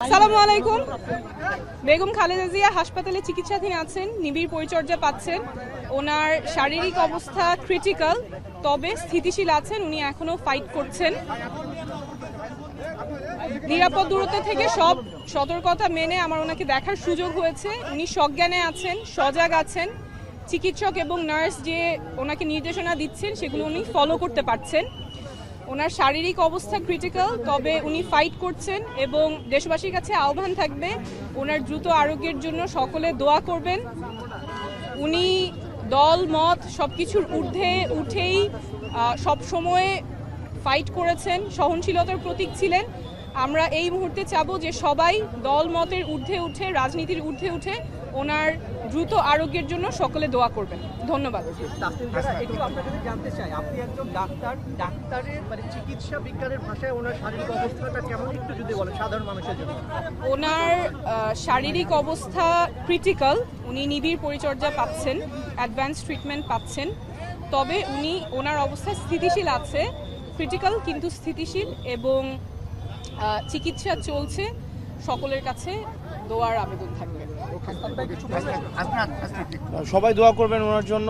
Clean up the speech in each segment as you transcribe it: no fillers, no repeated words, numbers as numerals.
আসসালামু আলাইকুম। বেগম খালেদা জিয়া হাসপাতালে চিকিৎসাধীন আছেন, নিবিড় পরিচর্যা পাচ্ছেন। ওনার শারীরিক অবস্থা ক্রিটিক্যাল, তবে স্থিতিশীল আছেন। উনি এখনো ফাইট করছেন। নিরাপদ দূরত্ব থেকে সব সতর্কতা মেনে আমার ওনাকে দেখার সুযোগ হয়েছে। উনি সজ্ঞানে আছেন, সজাগ আছেন। চিকিৎসক এবং নার্স যে ওনাকে নির্দেশনা দিচ্ছেন সেগুলো উনি ফলো করতে পারছেন। ওনার শারীরিক অবস্থা ক্রিটিক্যাল, তবে উনি ফাইট করছেন এবং দেশবাসীর কাছে আহ্বান থাকবে ওনার দ্রুত আরোগ্যের জন্য সকলে দোয়া করবেন। উনি দল মত সব কিছুর ঊর্ধ্বে উঠেই সব সময় ফাইট করেছেন, সহনশীলতার প্রতীক ছিলেন। আমরা এই মুহূর্তে চাবো যে সবাই দল মতের ঊর্ধ্বে উঠে, রাজনীতির ঊর্ধ্বে উঠে ওনার দ্রুত আরোগ্যের জন্য সকলে দোয়া করবেন। ধন্যবাদ। একটু আপনার কাছে জানতে চাই, আপনি একজন ডাক্তারের মানে চিকিৎসা বিজ্ঞানের ভাষায় ওনার শারীরিক অবস্থাটা কেমন একটু যদি বলেন সাধারণ মানুষের জন্য। ওনার শারীরিক অবস্থা ক্রিটিক্যাল, উনি নিবিড় পরিচর্যা পাচ্ছেন, অ্যাডভান্স ট্রিটমেন্ট পাচ্ছেন। তবে উনি ওনার অবস্থা স্থিতিশীল আছে, ক্রিটিক্যাল কিন্তু স্থিতিশীল, এবং চিকিৎসা চলছে। সকলের কাছে দোয়ার আবেদন থাকবে। সবাই দোয়া করবেন ওনার জন্য,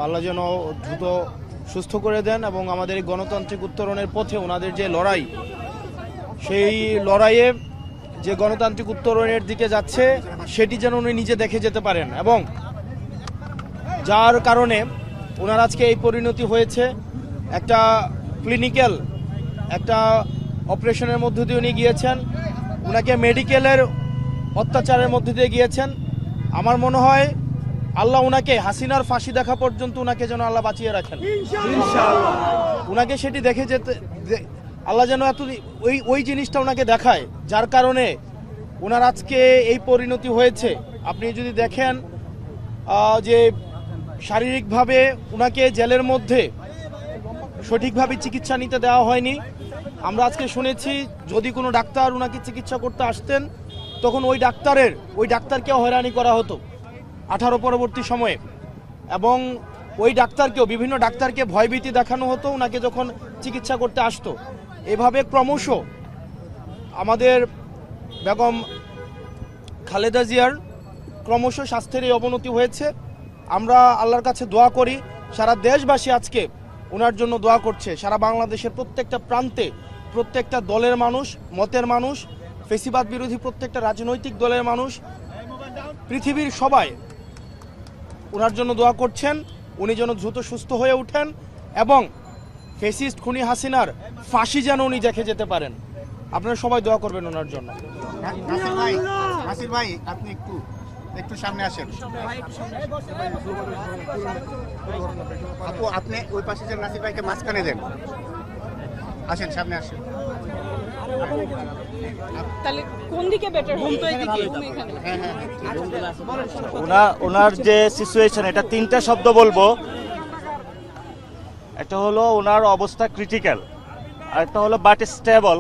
আল্লাহ যেন দ্রুত সুস্থ করে দেন এবং আমাদের এই গণতান্ত্রিক উত্তরণের পথে ওনাদের যে লড়াই, সেই লড়াইয়ে যে গণতান্ত্রিক উত্তরণের দিকে যাচ্ছে সেটি যেন উনি নিজে দেখে যেতে পারেন, এবং যার কারণে ওনার আজকে এই পরিণতি হয়েছে। একটা ক্লিনিক্যাল একটা অপারেশনের মধ্য দিয়ে উনি গিয়েছেন, ওনাকে মেডিকেলের অত্যাচারের মধ্যে দিয়ে গিয়েছেন। আমার মনে হয় আল্লাহ ওনাকে হাসিনার ফাঁসি দেখা পর্যন্ত ওনাকে যেন আল্লাহ বাঁচিয়ে রাখেন ইনশাআল্লাহ। ওনাকে সেটি দেখে যেতে আল্লাহ যেন এত ওই জিনিসটা ওনাকে দেখায়, যার কারণে ওনার আজকে এই পরিণতি হয়েছে। আপনি যদি দেখেন যে শারীরিকভাবে ওনাকে জেলের মধ্যে সঠিকভাবে চিকিৎসা নিতে দেওয়া হয়নি। আমরা আজকে শুনেছি যদি কোনো ডাক্তার ওনাকে চিকিৎসা করতে আসতেন তখন ওই ডাক্তারকেও হয়রানি করা হতো 18 পরবর্তী সময়ে, এবং ওই ডাক্তারকেও বিভিন্ন ডাক্তারকে ভয়ভীতি দেখানো হতো ওনাকে যখন চিকিৎসা করতে আসতো। এভাবে ক্রমশ আমাদের বেগম খালেদা জিয়ার ক্রমশ স্বাস্থ্যের এই অবনতি হয়েছে। আমরা আল্লাহর কাছে দোয়া করি, সারা দেশবাসী আজকে ওনার জন্য দোয়া করছে। সারা বাংলাদেশের প্রত্যেকটা প্রান্তে প্রত্যেকটা দলের মানুষ, মতের মানুষ, ফেসিবাদ বিরোধী প্রত্যেকটা রাজনৈতিক দলের মানুষ, পৃথিবীর সবাই ওনার জন্য দোয়া করছেন। উনি যেন দ্রুত সুস্থ হয়ে ওঠেন এবং ফেসিস্ট খুনি হাসিনার ফাঁসি যেন উনি দেখে যেতে পারেন। আপনারা সবাই দোয়া করবেন ওনার জন্য। নাসির ভাই আপনি একটু সামনে আসেন। আপু আপনি ওই পাশে যে নাসির ভাইকে মাঝখানে দেন, আসেন সামনে আসেন। তাহলে কোন দিকে বেটার হবে? ওনার যে সিচুয়েশন, এটা তিনটা শব্দ বলবো। একটা হলো ওনার অবস্থা ক্রিটিক্যাল, আর একটা হলো বাট স্টেবল,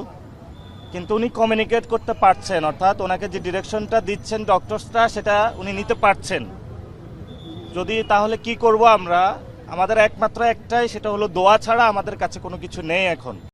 কিন্তু উনি কমিউনিকেট করতে পারছেন, অর্থাৎ ওনাকে যে ডিরেকশনটা দিচ্ছেন ডক্টরসরা সেটা উনি নিতে পারছেন। যদি তাহলে কি করব আমরা, আমাদের একমাত্র একটাই, সেটা হলো দোয়া ছাড়া আমাদের কাছে কোনো কিছু নেই এখন।